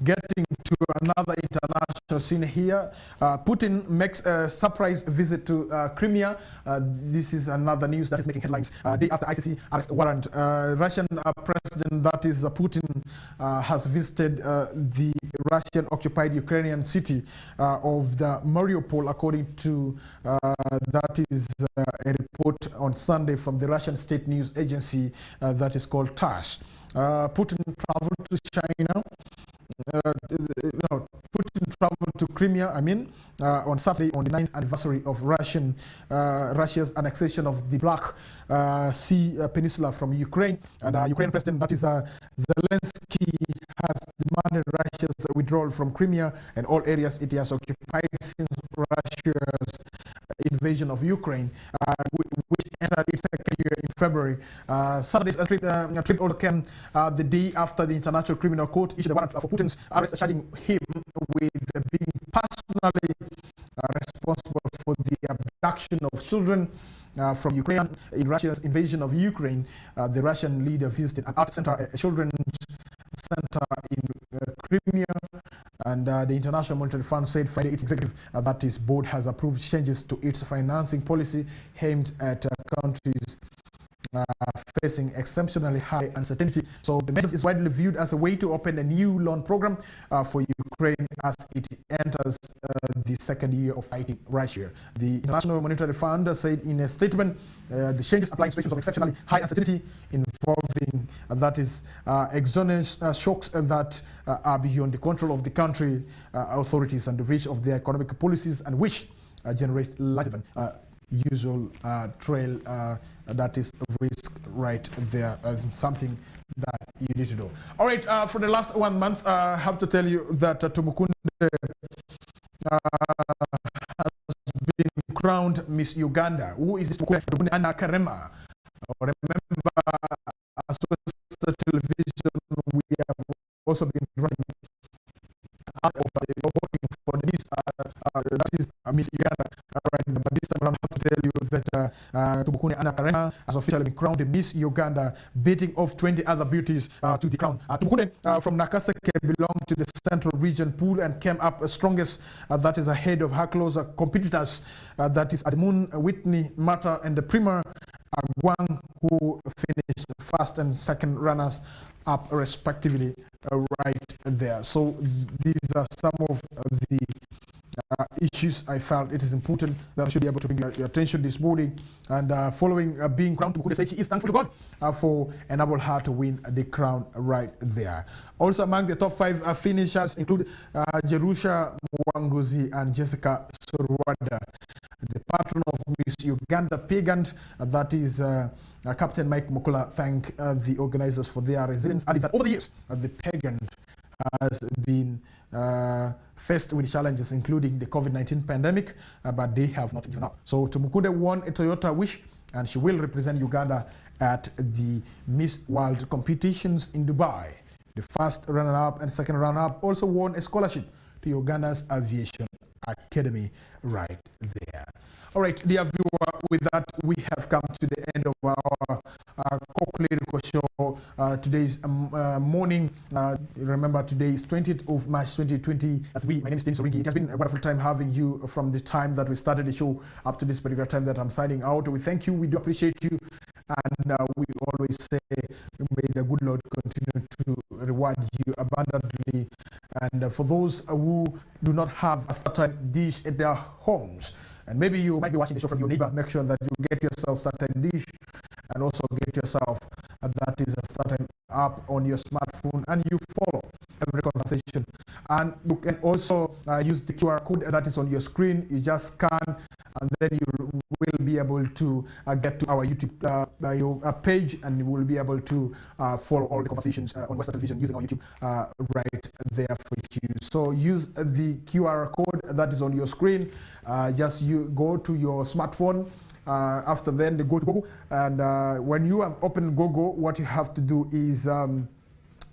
getting to another international scene here, Putin makes a surprise visit to Crimea. This is another news that is making headlines. Day after ICC arrest warrant, Russian president, that is Putin, has visited the Russian-occupied Ukrainian city of the Mariupol, according to that is a report on Sunday from the Russian state news agency that is called TASS. Putin traveled to China. Putin traveled to Crimea, on Saturday, on the 9th anniversary of Russia's annexation of the Black Sea Peninsula from Ukraine. And Ukrainian president, that is Zelensky, has demanded Russia's withdrawal from Crimea and all areas it has occupied since Russia's invasion of Ukraine, which entered its second year in February. Saturday's trip also came the day after the International Criminal Court issued a warrant for Putin's arrest, charging him with being personally responsible for the abduction of children from Ukraine. In Russia's invasion of Ukraine, the Russian leader visited an art center, a children's center in Crimea, and the International Monetary Fund said Friday its executive that its board has approved changes to its financing policy aimed at countries facing exceptionally high uncertainty. So the measure is widely viewed as a way to open a new loan program for Ukraine as it enters the second year of fighting Russia. The International Monetary Fund said in a statement, the changes apply in situations of exceptionally high uncertainty involving that is exogenous shocks that are beyond the control of the country authorities and the reach of their economic policies, and which generate larger than usual trail that is risk right there, something that you need to do. All right, for the last 1 month, I have to tell you that Tumukunde has been crowned Miss Uganda. Who is this Tumukunde? Anna Karema. Remember, as television, we have also been running out of the voting for the Miss, that is Miss Uganda. Right, but this time around, I have to tell you that Tumukunde Anna Karema has officially been crowned Miss Uganda, beating off 20 other beauties to the crown. Tumukunde from Nakaseke belonged to the Central Region pool and came up strongest. That is ahead of her closer competitors. That is Admun, Whitney, Mata, and the Premier Agwang, who finished first and second runners up respectively right there. So these are some of the issues I felt it is important that I should be able to bring your attention this morning. And following being crowned, Tumukunde said she is thankful to God for enabling her to win the crown right there. Also among the top 5 finishers include Jerusha Mwanguzi and Jessica Sorwada. The patron of Miss Uganda pageant, that is Captain Mike Mukula, thanked the organizers for their resilience, adding that over the years, the pageant has been faced with challenges, including the COVID-19 pandemic, but they have not given up. So Tumukunde won a Toyota Wish, and she will represent Uganda at the Miss World competitions in Dubai The first runner-up and second runner-up also won a scholarship to Uganda's Aviation Academy right there. All right, dear viewer, with that, we have come to the end of our Kokoliriko Show today's morning. Remember, today is 20th of March 2023. My name is Denis Oringi. It has been a wonderful time having you from the time that we started the show up to this particular time that I'm signing out. We thank you. We do appreciate you. And we always say, may the good Lord continue to reward you abundantly. And for those who do not have a startime dish at their homes, and maybe you might be watching the show from your neighbor, make sure that you get yourself startime dish and also get yourself that is a startime app on your smartphone, and you follow every conversation. And you can also use the QR code that is on your screen. You just scan, and then you will be able to get to our YouTube page, and you will be able to follow all the conversations on Westnile Television using our YouTube right there for you. So use the QR code that is on your screen. Just you go to your smartphone. After then, they go to Google, and when you have opened Google, what you have to do is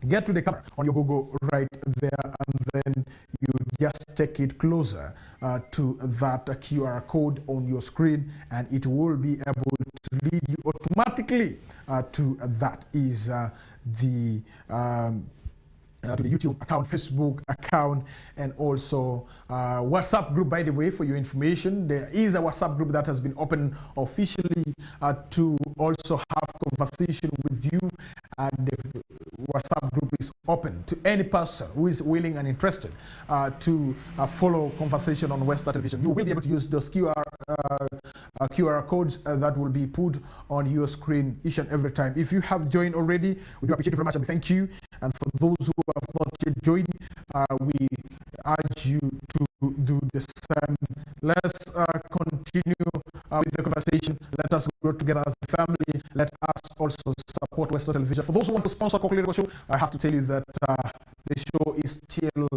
get to the camera on your Google right there, and then you just take it closer to that QR code on your screen, and it will be able to lead you automatically to that is to the YouTube account, Facebook account, and also WhatsApp group. By the way, for your information, there is a WhatsApp group that has been opened officially to also have conversation with you. And the WhatsApp group is open to any person who is willing and interested to follow conversation on Westnile Television. You will be able to use those QR codes that will be put on your screen each and every time. If you have joined already, we do appreciate it very much and thank you. And for those who have not yet joined, we urge you to do the same. Let's continue with the conversation. Let us grow together as a family. Let us also support Westnile Television. For those who want to sponsor Kokoliriko Show, I have to tell you that the show is still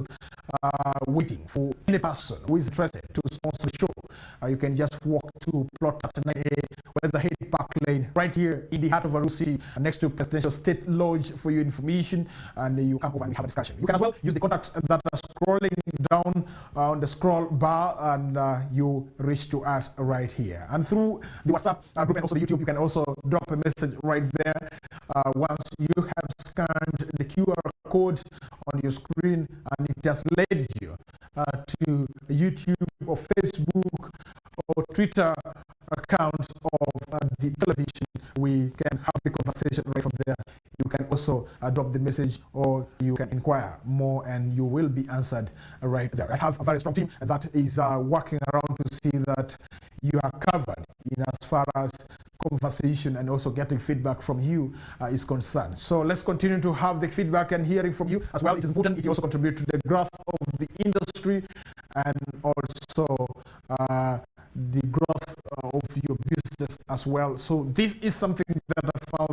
waiting for any person who is interested to sponsor the show. You can just walk to plot 39A, Weatherhead Park Lane, right here in the heart of Aru City, next to Presidential State Lodge for your information, and you come over and we have a discussion. You can as well use the contacts that are scrolling down on the scroll bar, and you reach to us right here. And through the WhatsApp group and also the YouTube, you can also drop a message right there. Once you have scanned the QR code on your screen and it has led you to YouTube or Facebook or Twitter accounts of the television, we can have the conversation right from there. You can also drop the message, or you can inquire more, and you will be answered right there. I have a very strong team that is working around to see that you are covered in as far as conversation and also getting feedback from you is concerned. So let's continue to have the feedback and hearing from you as well. It is important. It also contributes to the growth of the industry and also the growth of your business as well. So this is something that I found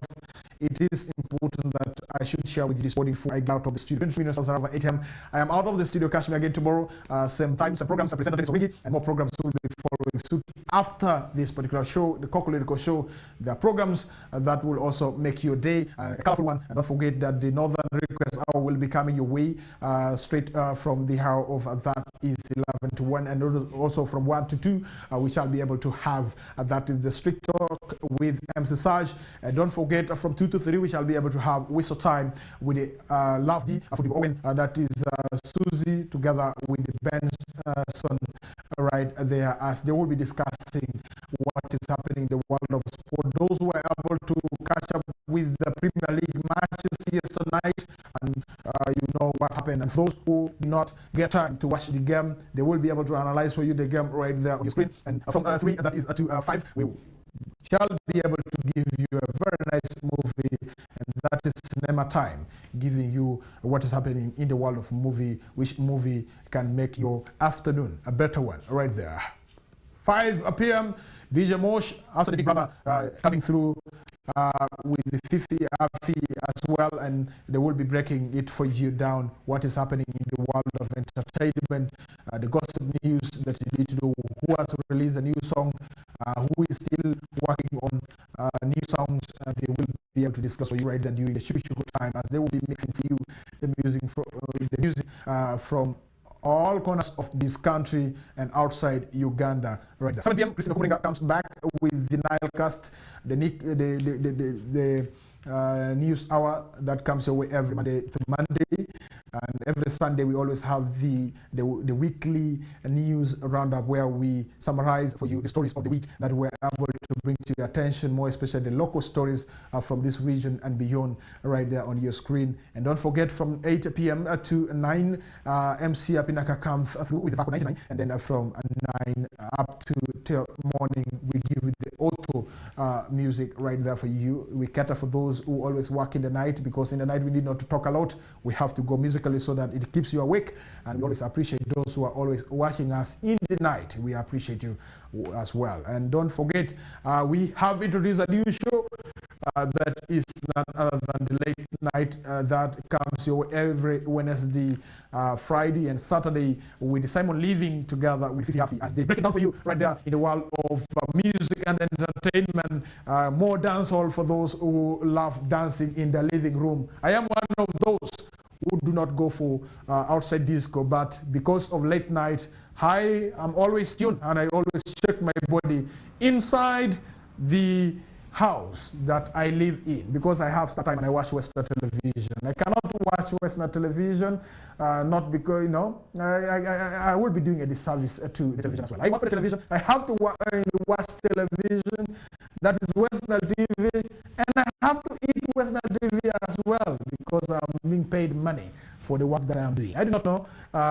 it is important that I should share with you this morning before I get out of the studio. 20 minutes around 8 a.m. I am out of the studio. Catch me again tomorrow, same time, same programs. I present Denis Oringi, and more programs will be following suit after this particular show, the Kokoliriko Show. There are programs that will also make your day a colorful one. And don't forget that the Northern Request Hour will be coming your way straight from the hour of that is 11 to 1, and also from 1 to 2 we shall be able to have that is the Street Talk with MC Saj. And don't forget from 2 to 3 we shall be able to have Whistle Time with the lovely for the Owen, that is Susie together with the Benson right there, as they will be discussing what is happening in the world of sport. Those who are able to catch up with the Premier League matches yesterday night, and you know what happened. And for those who did not get time to watch the game, they will be able to analyze for you the game right there on your screen. And from 3, that is to 5, we shall be able to give you a very nice movie, and that is Cinema Time, giving you what is happening in the world of movie, which movie can make your afternoon a better one right there. 5 p.m. DJ Mosh, also the big brother, coming through with the 50 fee as well, and they will be breaking it for you down what is happening in the world of entertainment, the gossip news that you need to know, who has released a new song, who is still working on new songs. They will be able to discuss for you right there during the Shuku time, as they will be mixing for you the music from all corners of this country and outside Uganda. Right there. 7 p.m. Christina Kokoliriko comes back with the Nilecast, the news hour that comes your way every Monday to Monday, and every Sunday we always have the weekly news roundup where we summarize for you the stories of the week that we're able to bring to your attention, more especially the local stories from this region and beyond, right there on your screen. And don't forget, from 8 p.m. to 9, MC Apinaka comes through with Vaco 99, and then from 9 up to till morning we give you the auto music right there for you. We cater for those who always work in the night, because in the night we need not to talk a lot. We have to go musically so that it keeps you awake, and we always appreciate those who are always watching us in the night. We appreciate you as well. And don't forget, we have introduced a new show that is none other than the late night that comes your every Wednesday, Friday and Saturday, with Simon Living together with Fifi Hafi, as they break it down for you right there in the world of music and entertainment. More dancehall for those who love dancing in the living room. I am one of those who do not go for outside disco, but because of late night, I am always tuned and I always check my body inside the house that I live in, because I have time and I watch Western television. I cannot watch Western television, not because, you know, I will be doing a disservice to the television as well. I work for the television. I have to watch television. That is Westnile TV, and I have to eat Westnile TV as well, because I'm being paid money for the work that I am doing. I do not know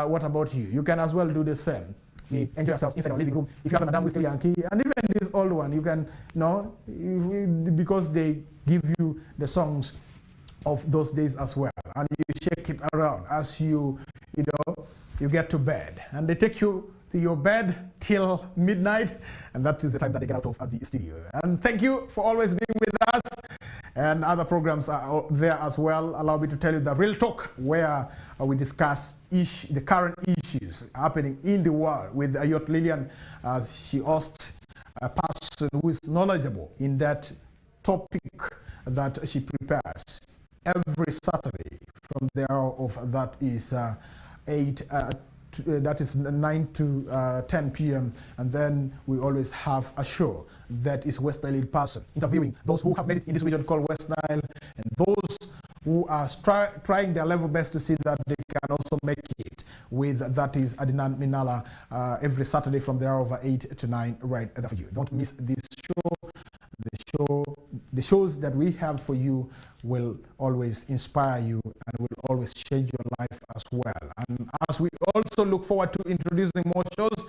what about you. You can as well do the same. Enjoy yourself inside your living room. If you have a Madame Whistler Yankee, and even this old one, you can, you know, because they give you the songs of those days as well, and you shake it around as you get to bed, and they take you to your bed till midnight, and that is the time that they get out of the studio. And thank you for always being with us, and other programs are there as well. Allow me to tell you the Real Talk, where we discuss the current issues happening in the world with Ayot Lillian, as she asks a person who is knowledgeable in that topic that she prepares every Saturday from there of that is 9 to 10 p.m. And then we always have a show that is Westnile person interviewing those who have made it in this region called Westnile, and those who are trying their level best to see that they can also make it with, that is Adnan Minala, every Saturday from there over 8 to 9 right there for you. Don't miss this show. The shows that we have for you will always inspire you and will always change your life as well. And as we also look forward to introducing more shows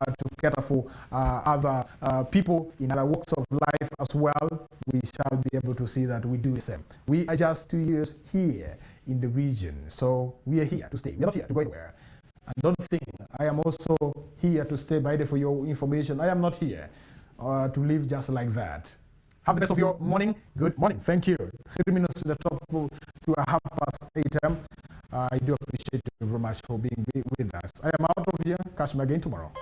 to cater for other people in other walks of life as well, we shall be able to see that we do the same. We are just 2 years here in the region, so we are here to stay. We are not here to go anywhere. And don't think I am also here to stay by there for your information. I am not here to live just like that. Have the best of your morning. Good morning. Thank you. 3 minutes to the top to 8:30 a.m. I do appreciate you very much for being with us. I am out of here. Catch me again tomorrow.